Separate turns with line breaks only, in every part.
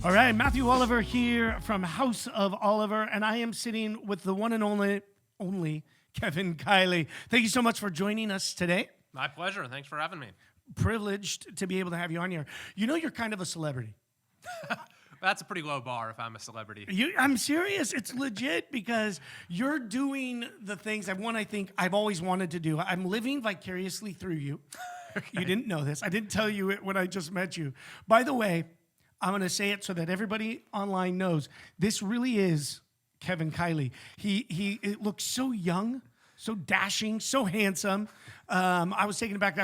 All right, Matthew Oliver here from House of Oliver, and I am sitting with the one and only Kevin Kiley. Thank you so much for joining us today.
My pleasure. Thanks for having me.
Privileged to be able to have you on here. You know you're kind of a celebrity.
That's a pretty low bar if I'm a celebrity.
I'm serious. It's legit because you're doing the things I think I've always wanted to do. I'm living vicariously through you. Okay. You didn't know this. I didn't tell you it when I just met you. By the way, I'm going to say it so that everybody online knows. This really is Kevin Kiley. He looks so young, so dashing, so handsome. I was taken aback.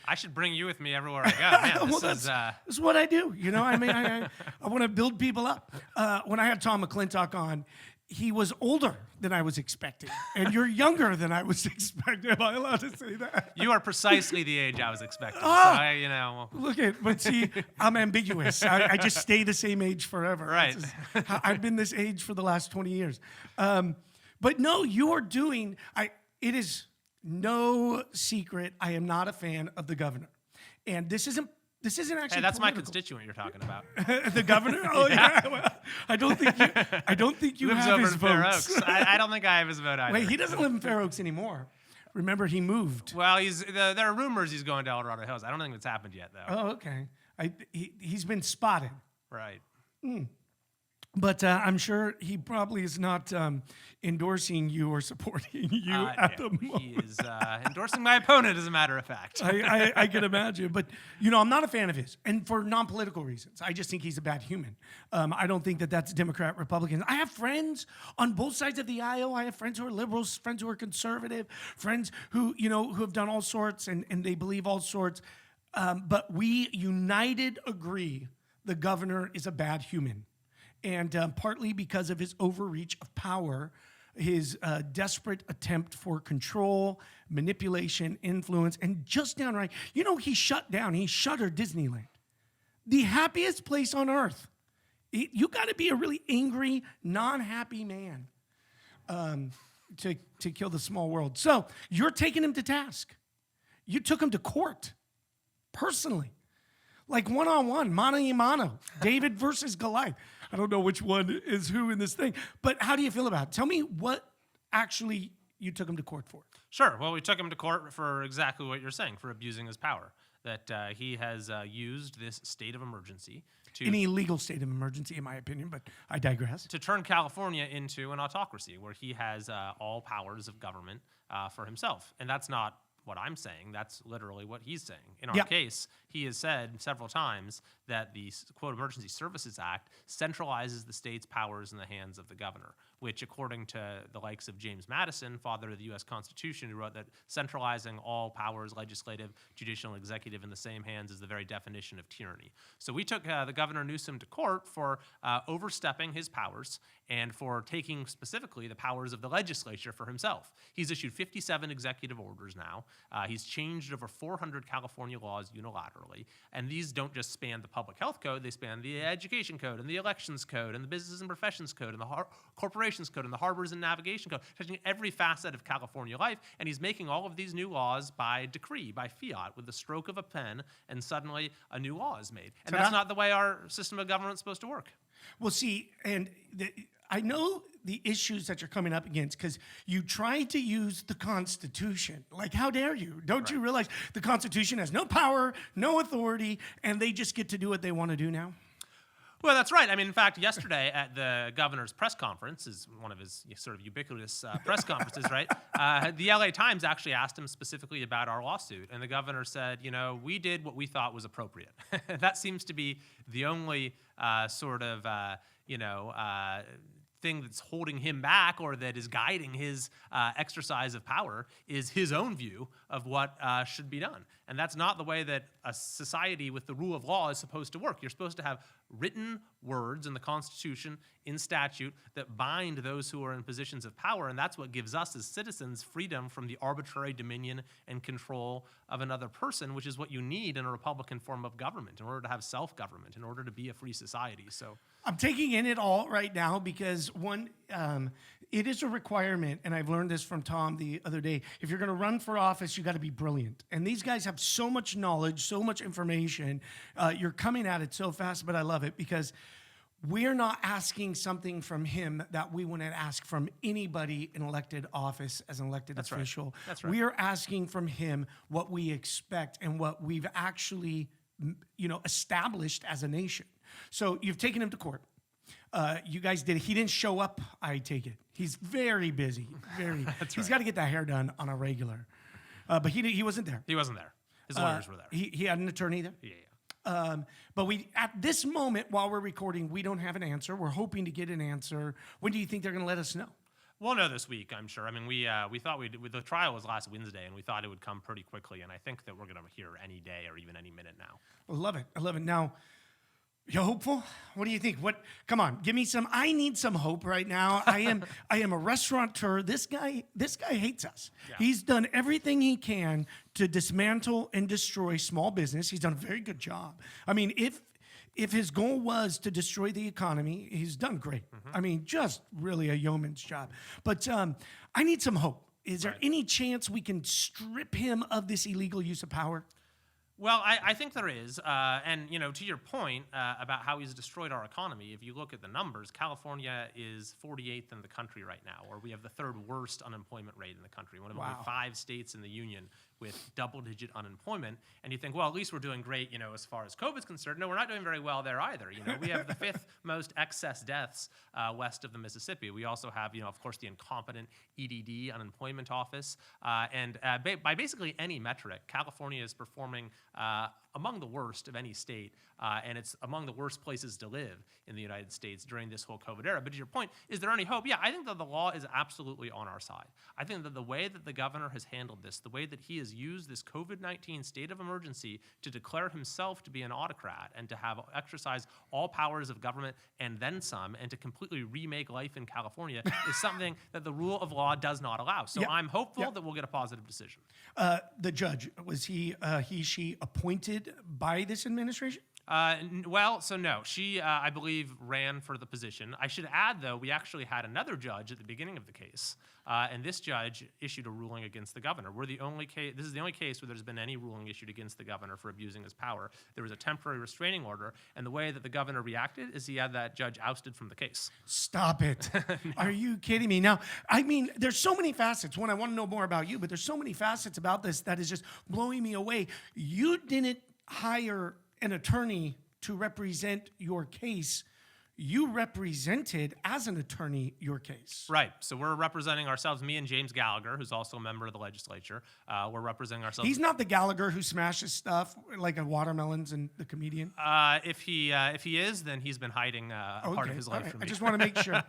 I should bring you with me everywhere I go. Man,
well, this is what I do. You know, I mean, I want to build people up. When I had Tom McClintock on, he was older than I was expecting, and you're younger than I was expecting. Am I allowed to say that?
You are precisely the age I was expecting. So
Look at, but see, I'm ambiguous. I just stay the same age forever.
Right.
I've been this age for the last 20 years. But no, you're doing. It is no secret. I am not a fan of the governor, and this isn't actually.
Hey, that's
political.
my constituent you're talking about.
The governor? Oh yeah. Well, I don't think you
Lives
have
over
his
in Fair
votes.
Oaks. I don't think I have his vote either.
Wait, he doesn't live in Fair Oaks anymore. Remember, he moved.
Well, there are rumors he's going to El Dorado Hills. I don't think that's happened yet, though.
Oh, okay. He's been spotted.
Right.
But I'm sure he probably is not endorsing you or supporting you at the moment.
He is endorsing my opponent, as a matter of fact.
I can imagine. But, I'm not a fan of his. And for non-political reasons. I just think he's a bad human. I don't think that that's Democrat, Republican. I have friends on both sides of the aisle. I have friends who are liberals, friends who are conservative, friends who have done all sorts and they believe all sorts. But we united agree the governor is a bad human. And partly because of his overreach of power, his desperate attempt for control, manipulation, influence, and just downright, he shuttered Disneyland. The happiest place on earth. You got to be a really angry, non-happy man to kill the small world. So you're taking him to task. You took him to court, personally. Like one-on-one, mano a mano, David versus Goliath. I don't know which one is who in this thing, but how do you feel about it? Tell me what actually you took him to court for.
Sure. Well, we took him to court for exactly what you're saying, for abusing his power, that he has used this state of emergency to...
An illegal state of emergency, in my opinion, but I digress.
To turn California into an autocracy where he has all powers of government for himself. And that's not what I'm saying. That's literally what he's saying. In our case, he has said several times that the, quote, Emergency Services Act centralizes the state's powers in the hands of the governor, which, according to the likes of James Madison, father of the U.S. Constitution, who wrote that centralizing all powers, legislative, judicial, and executive, in the same hands is the very definition of tyranny. So we took the Governor Newsom to court for overstepping his powers and for taking specifically the powers of the legislature for himself. He's issued 57 executive orders now. He's changed over 400 California laws unilaterally, and these don't just span the public health code, they span the education code and the elections code and the business and professions code and the corporations code and the harbors and navigation code, touching every facet of California life, and he's making all of these new laws by decree, by fiat, with the stroke of a pen, and suddenly a new law is made. And that's not the way our system of government is supposed to work.
Well, see, and I know the issues that you're coming up against because you tried to use the Constitution. Like, how dare you? Don't you realize the Constitution has no power, no authority, and they just get to do what they want to do now?
Well, that's right. I mean, in fact, yesterday at the governor's press conference, is one of his sort of ubiquitous press conferences, right? The LA Times actually asked him specifically about our lawsuit, and the governor said, we did what we thought was appropriate. That seems to be the only sort of, thing that's holding him back or that is guiding his exercise of power is his own view of what should be done. And that's not the way that a society with the rule of law is supposed to work. You're supposed to have written words in the Constitution, in statute, that bind those who are in positions of power, and that's what gives us as citizens freedom from the arbitrary dominion and control of another person, which is what you need in a Republican form of government in order to have self-government, in order to be a free society. So
I'm taking in it all right now because it is a requirement, and I've learned this from Tom the other day. If you're going to run for office, you got to be brilliant. And these guys have so much knowledge, so much information. You're coming at it so fast, but I love it because we're not asking something from him that we wouldn't ask from anybody in elected office as an elected official.
That's right.
We are asking from him what we expect and what we've actually, established as a nation. So you've taken him to court. You guys did. He didn't show up, I take it. He's very busy. He's got to get that hair done on a regular. But he wasn't there.
He wasn't there. His lawyers were there.
He had an attorney there.
Yeah.
But at this moment, while we're recording, we don't have an answer. We're hoping to get an answer. When do you think they're going to let us know?
We'll know this week, I'm sure. I mean, we thought the trial was last Wednesday, and we thought it would come pretty quickly. And I think that we're going to hear any day or even any minute now.
I love it. Now, you hopeful? What do you think? Come on, give me some. I need some hope right now. I am a restaurateur. This guy hates us. Yeah. He's done everything he can to dismantle and destroy small business. He's done a very good job. I mean, if his goal was to destroy the economy, he's done great. I mean, just really a yeoman's job. But I need some hope. Is there any chance we can strip him of this illegal use of power?
Well, I think there is. And, to your point about how he's destroyed our economy, if you look at the numbers, California is 48th in the country right now, or we have the third worst unemployment rate in the country, one of only 5 states in the union with double-digit unemployment. And you think, well, at least we're doing great, as far as COVID's concerned. No, we're not doing very well there either. We have the 5th most excess deaths west of the Mississippi. We also have, of course, the incompetent EDD, Unemployment Office. And by basically any metric, California is performing among the worst of any state, and it's among the worst places to live in the United States during this whole COVID era. But to your point, is there any hope? Yeah, I think that the law is absolutely on our side. I think that the way that the governor has handled this, the way that he has used this COVID-19 state of emergency to declare himself to be an autocrat and to have exercised all powers of government and then some, and to completely remake life in California is something that the rule of law does not allow. So I'm hopeful that we'll get a positive decision.
The judge, was she appointed by this administration?
No. She, I believe, ran for the position. I should add, though, we actually had another judge at the beginning of the case, and this judge issued a ruling against the governor. This is the only case where there's been any ruling issued against the governor for abusing his power. There was a temporary restraining order, and the way that the governor reacted is he had that judge ousted from the case.
Stop it. No. Are you kidding me? Now, I mean, there's so many facets. One, I want to know more about you, but there's so many facets about this that is just blowing me away. You didn't hire an attorney to represent your case. You represented, as an attorney, your case.
Right. So we're representing ourselves, me and James Gallagher, who's also a member of the legislature. We're representing ourselves.
He's not the Gallagher who smashes stuff like a watermelons and the comedian?
If he is, then he's been hiding a part of his life from me.
I just want to make sure.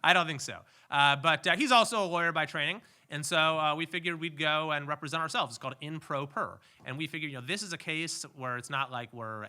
I don't think so. But he's also a lawyer by training. And so we figured we'd go and represent ourselves. It's called in pro per. And we figured, this is a case where it's not like we're,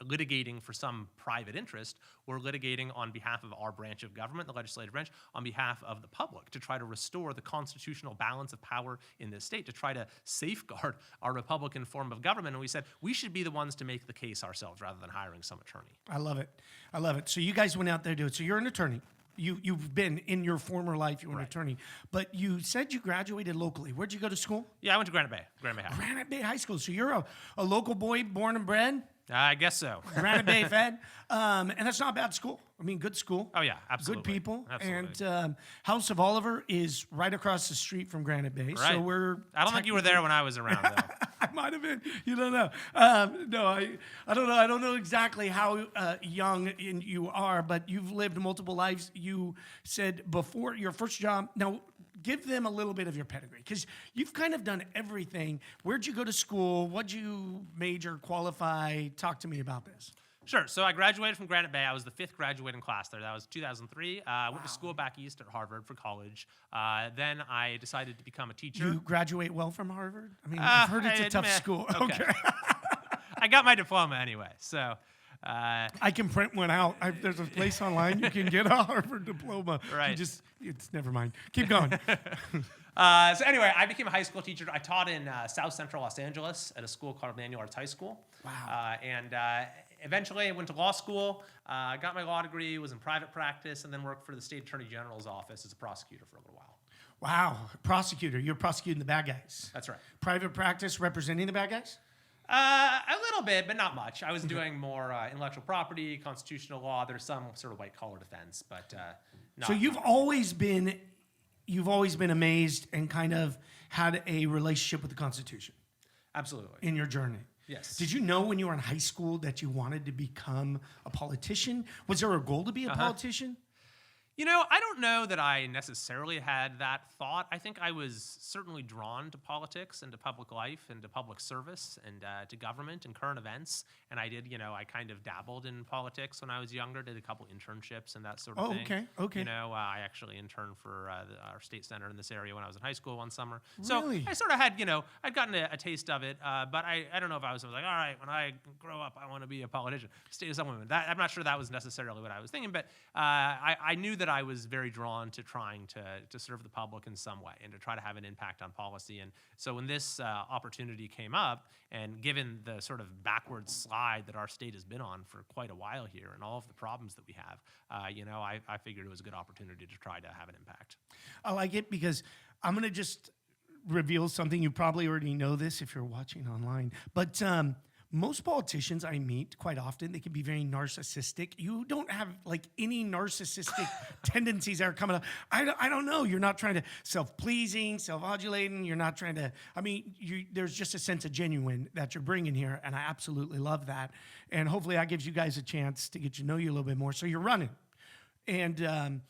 litigating for some private interest. We're litigating on behalf of our branch of government, the legislative branch, on behalf of the public, to try to restore the constitutional balance of power in this state, to try to safeguard our Republican form of government. And we said we should be the ones to make the case ourselves rather than hiring some attorney.
I love it. So you guys went out there to do it. So you're an attorney. You've been in your former life, you were an attorney, but you said you graduated locally. Where'd you go to school?
Yeah, I went to Granite Bay High.
Granite Bay High School. So you're a local boy, born and bred?
I guess so.
Granite Bay fed. And that's not a bad school. I mean, good school.
Oh, yeah, absolutely.
Good people.
Absolutely.
And House of Oliver is right across the street from Granite Bay.
Right.
So
I don't think you were there when I was around, though.
I might have been. You don't know. No, I don't know. I don't know exactly how young you are, but you've lived multiple lives. You said before your first job. Now, give them a little bit of your pedigree, because you've kind of done everything. Where'd you go to school? What'd you major, qualify? Talk to me about this.
Sure. So I graduated from Granite Bay. I was the 5th graduating class there. That was 2003. I went to school back east at Harvard for college. Then I decided to become a teacher.
You graduate well from Harvard? I mean, I've heard it's a tough school. Okay.
I got my diploma anyway, so...
I can print one out. There's a place online you can get a Harvard diploma.
Right.
It's never mind. Keep going.
So anyway, I became a high school teacher. I taught in South Central Los Angeles at a school called Manual Arts High School.
Wow.
And eventually I went to law school, got my law degree, was in private practice, and then worked for the state attorney general's office as a prosecutor for a little while.
Wow. Prosecutor. You're prosecuting the bad guys.
That's right.
Private practice representing the bad guys?
A little bit, but not much. I was doing more intellectual property, constitutional law. There's some sort of white collar defense, but not.
So you've always been amazed and kind of had a relationship with the Constitution
Absolutely.
in your journey.
Yes.
Did you know when you were in high school that you wanted to become a politician? Was there a goal to be a politician?
You know, I don't know that I necessarily had that thought. I think I was certainly drawn to politics and to public life and to public service and to government and current events. And I did, I kind of dabbled in politics when I was younger, did a couple internships and that sort of thing.
Okay.
I actually interned for our state senator in this area when I was in high school one summer.
Really?
So I sort of had, I'd gotten a taste of it, but I don't know if I was like, all right, when I grow up, I want to be a politician. State Assemblyman. I'm not sure that was necessarily what I was thinking, but I knew that I was very drawn to trying to serve the public in some way and to try to have an impact on policy. And so when this opportunity came up, and given the sort of backward slide that our state has been on for quite a while here and all of the problems that we have, I figured it was a good opportunity to try to have an impact.
I like it because I'm going to just reveal something. You probably already know this if you're watching online, but most politicians I meet quite often, they can be very narcissistic. You don't have like any narcissistic tendencies that are coming up. I don't know. You're not trying to self-pleasing, self-adulating. You're not trying to, there's just a sense of genuine that you're bringing here. And I absolutely love that. And hopefully that gives you guys a chance to get to know you a little bit more. So you're running. And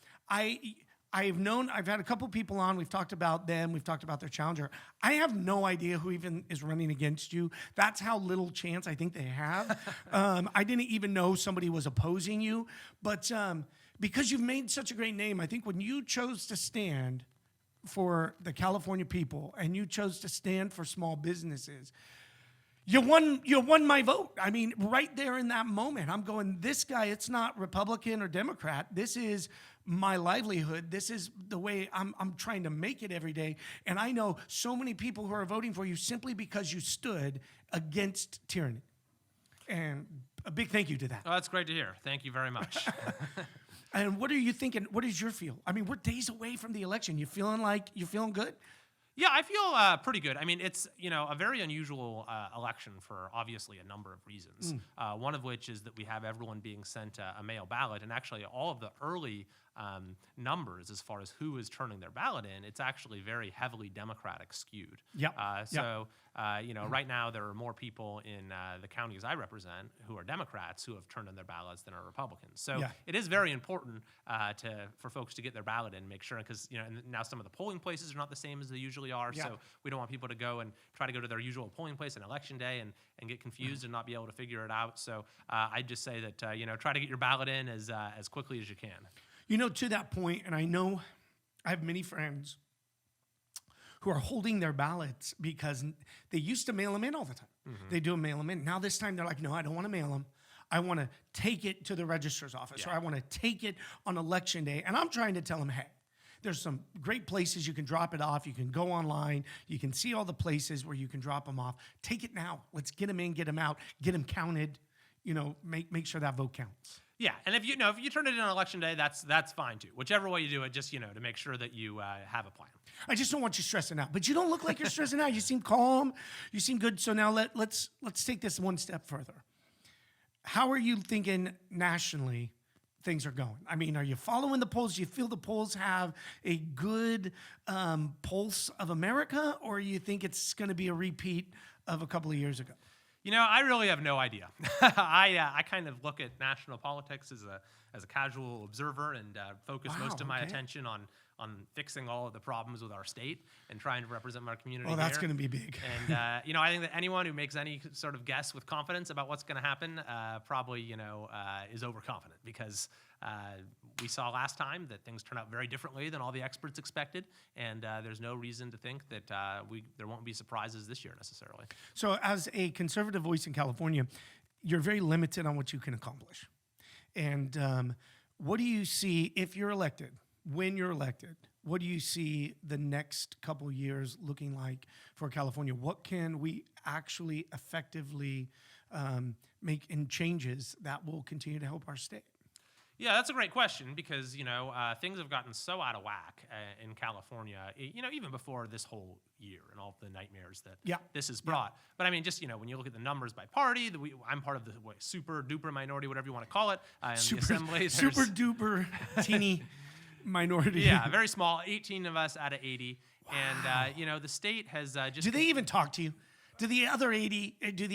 I've had a couple people on. We've talked about them. We've talked about their challenger. I have no idea who even is running against you. That's how little chance I think they have. I didn't even know somebody was opposing you. But because you've made such a great name, I think when you chose to stand for the California people and you chose to stand for small businesses, you won my vote. I mean, right there in that moment, I'm going, this guy, it's not Republican or Democrat. This is my livelihood. This is the way I'm trying to make it every day. And I know so many people who are voting for you simply because you stood against tyranny. And a big thank you to that.
Oh, that's great to hear. Thank you very much.
And what are you thinking? What is your feel? I mean, we're days away from the election. You're feeling good?
Yeah, I feel pretty good. I mean, it's a very unusual election for obviously a number of reasons. One of which is that we have everyone being sent a mail ballot, and actually all of the early numbers as far as who is turning their ballot in, it's actually very heavily Democratic skewed.
Yep.
Right now there are more people in the counties I represent who are Democrats who have turned in their ballots than are Republicans. So it is very important for folks to get their ballot in, make sure, because and now some of the polling places are not the same as they usually are. Yeah. So we don't want people to go and try to go to their usual polling place on election day and get confused and not be able to figure it out. So I'd just say that try to get your ballot in as quickly as you can.
To that point, and I know I have many friends who are holding their ballots because they used to mail them in all the time. Mm-hmm. They do mail them in. Now this time they're like, no, I don't want to mail them. I want to take it to the registrar's office, or I want to take it on election day. And I'm trying to tell them, hey, there's some great places you can drop it off. You can go online. You can see all the places where you can drop them off. Take it now. Let's get them in, get them out, get them counted. Make sure that vote counts.
Yeah, and if you turn it in on election day, that's fine too. Whichever way you do it, just to make sure that you have a plan.
I just don't want you stressing out, but you don't look like you're stressing out. You seem calm. You seem good. So now let's take this one step further. How are you thinking nationally things are going? I mean, are you following the polls? Do you feel the polls have a good pulse of America, or you think it's going to be a repeat of a couple of years ago?
I really have no idea. I kind of look at national politics as a casual observer and focus most of my attention on fixing all of the problems with our state and trying to represent our community.
Oh, that's going to be big.
And I think that anyone who makes any sort of guess with confidence about what's going to happen probably is overconfident, because we saw last time that things turned out very differently than all the experts expected, and there's no reason to think that there won't be surprises this year necessarily.
So as a conservative voice in California, you're very limited on what you can accomplish. And what do you see if you're elected, when you're elected? What do you see the next couple years looking like for California? What can we actually effectively make in changes that will continue to help our state?
Yeah, that's a great question because, things have gotten so out of whack in California, even before this whole year and all the nightmares that this has brought. But I mean, just, when you look at the numbers by party, I'm part of the super duper minority, whatever you want to call it, in the assembly.
Super duper teeny minority.
Yeah, very small, 18 of us out of 80. Wow. And, the state has just...
Do they even talk to you? Do the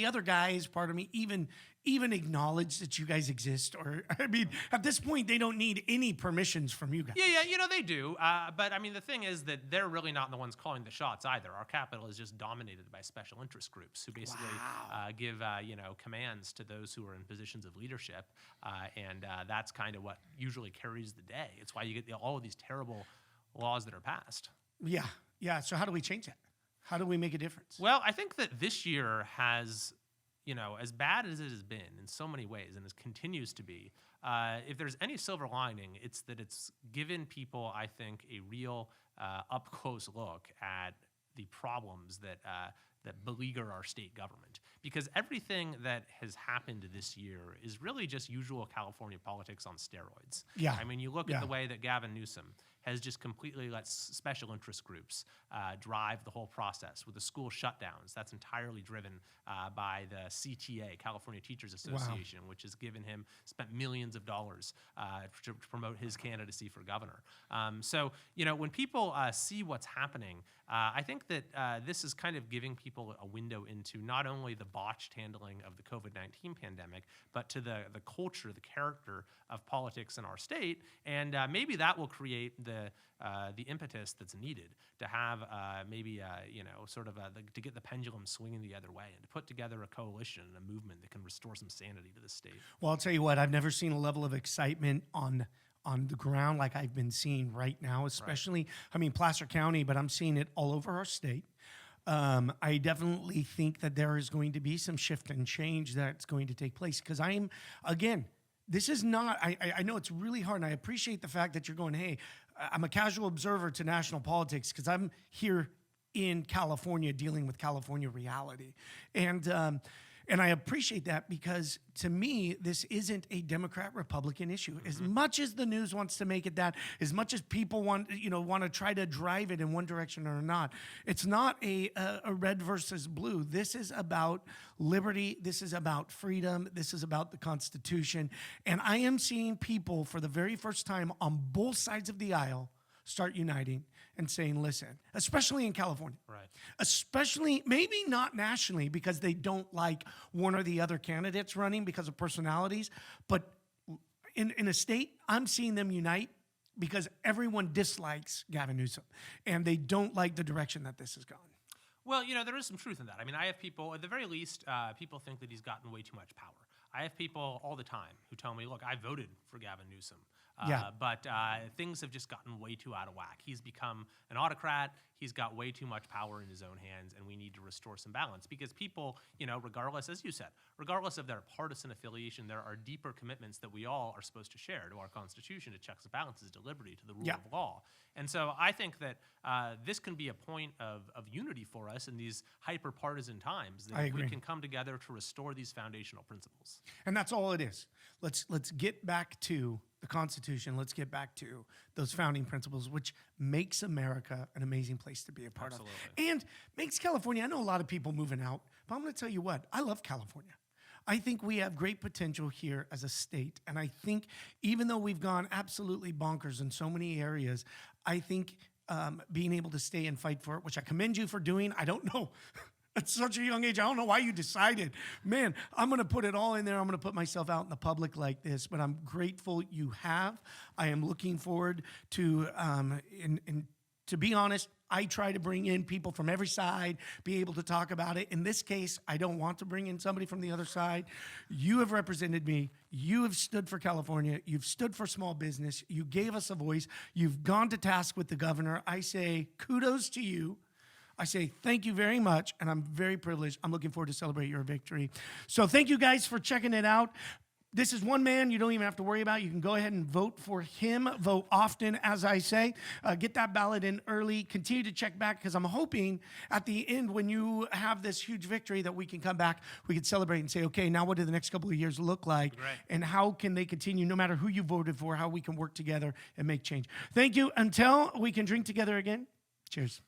other guys, part of me, even acknowledge that you guys exist? Or, I mean, at this point, they don't need any permissions from you guys.
Yeah, they do. But, I mean, the thing is that they're really not the ones calling the shots either. Our capital is just dominated by special interest groups who basically give, commands to those who are in positions of leadership. And that's kind of what usually carries the day. It's why you get all of these terrible laws that are passed.
Yeah. So how do we change that? How do we make a difference?
Well, I think that this year has, as bad as it has been in so many ways, and it continues to be, if there's any silver lining, it's that it's given people, I think, a real up-close look at the problems that beleaguer our state government. Because everything that has happened this year is really just usual California politics on steroids.
Yeah.
I mean, you look at the way that Gavin Newsom has just completely let special interest groups drive the whole process with the school shutdowns. That's entirely driven by the CTA, California Teachers Association, which has spent millions of dollars to promote his candidacy for governor. So, when people see what's happening, I think that this is kind of giving people a window into not only the botched handling of the COVID-19 pandemic, but to the culture, the character of politics in our state. And maybe that will create the impetus that's needed to have to get the pendulum swinging the other way and to put together a coalition and a movement that can restore some sanity to the state.
Well, I'll tell you what, I've never seen a level of excitement on the ground like I've been seeing right now, especially, I mean, Placer County, but I'm seeing it all over our state. I definitely think that there is going to be some shift and change that's going to take place because this is not, I know it's really hard, and I appreciate the fact that you're going, hey, I'm a casual observer to national politics because I'm here in California dealing with California reality. And I appreciate that because to me, this isn't a Democrat-Republican issue. As much as the news wants to make it that, as much as people want to try to drive it in one direction or not, it's not a red versus blue. This is about liberty. This is about freedom. This is about the Constitution. And I am seeing people for the very first time on both sides of the aisle start uniting and saying, listen, especially in California,
right?
Especially, maybe not nationally because they don't like one or the other candidates running because of personalities, but in a state, I'm seeing them unite because everyone dislikes Gavin Newsom and they don't like the direction that this has gone.
Well, there is some truth in that. I mean, I have people, at the very least, people think that he's gotten way too much power. I have people all the time who tell me, look, I voted for Gavin Newsom. But things have just gotten way too out of whack. He's become an autocrat. He's got way too much power in his own hands, and we need to restore some balance. Because people, regardless, as you said, regardless of their partisan affiliation, there are deeper commitments that we all are supposed to share to our Constitution, to checks and balances, to liberty, to the rule of law. And so I think that this can be a point of unity for us in these hyper-partisan times, that we can come together to restore these foundational principles.
And that's all it is. Let's get back to the Constitution. Let's get back to those founding principles, which makes America an amazing place to be a part of. And makes California, I know a lot of people moving out, but I'm going to tell you what, I love California. I think we have great potential here as a state. And I think even though we've gone absolutely bonkers in so many areas, I think being able to stay and fight for it, which I commend you for doing, I don't know. At such a young age, I don't know why you decided, man, I'm going to put it all in there. I'm going to put myself out in the public like this, but I'm grateful you have. I am looking forward to, to be honest, I try to bring in people from every side, be able to talk about it. In this case, I don't want to bring in somebody from the other side. You have represented me. You have stood for California. You've stood for small business. You gave us a voice. You've gone to task with the governor. I say kudos to you. I say thank you very much, and I'm very privileged. I'm looking forward to celebrate your victory. So thank you guys for checking it out. This is one man you don't even have to worry about. You can go ahead and vote for him. Vote often, as I say. Get that ballot in early. Continue to check back, because I'm hoping at the end, when you have this huge victory, that we can come back, we can celebrate and say, okay, now what do the next couple of years look like?
Right.
And how can they continue, no matter who you voted for, how we can work together and make change. Thank you. Until we can drink together again, cheers.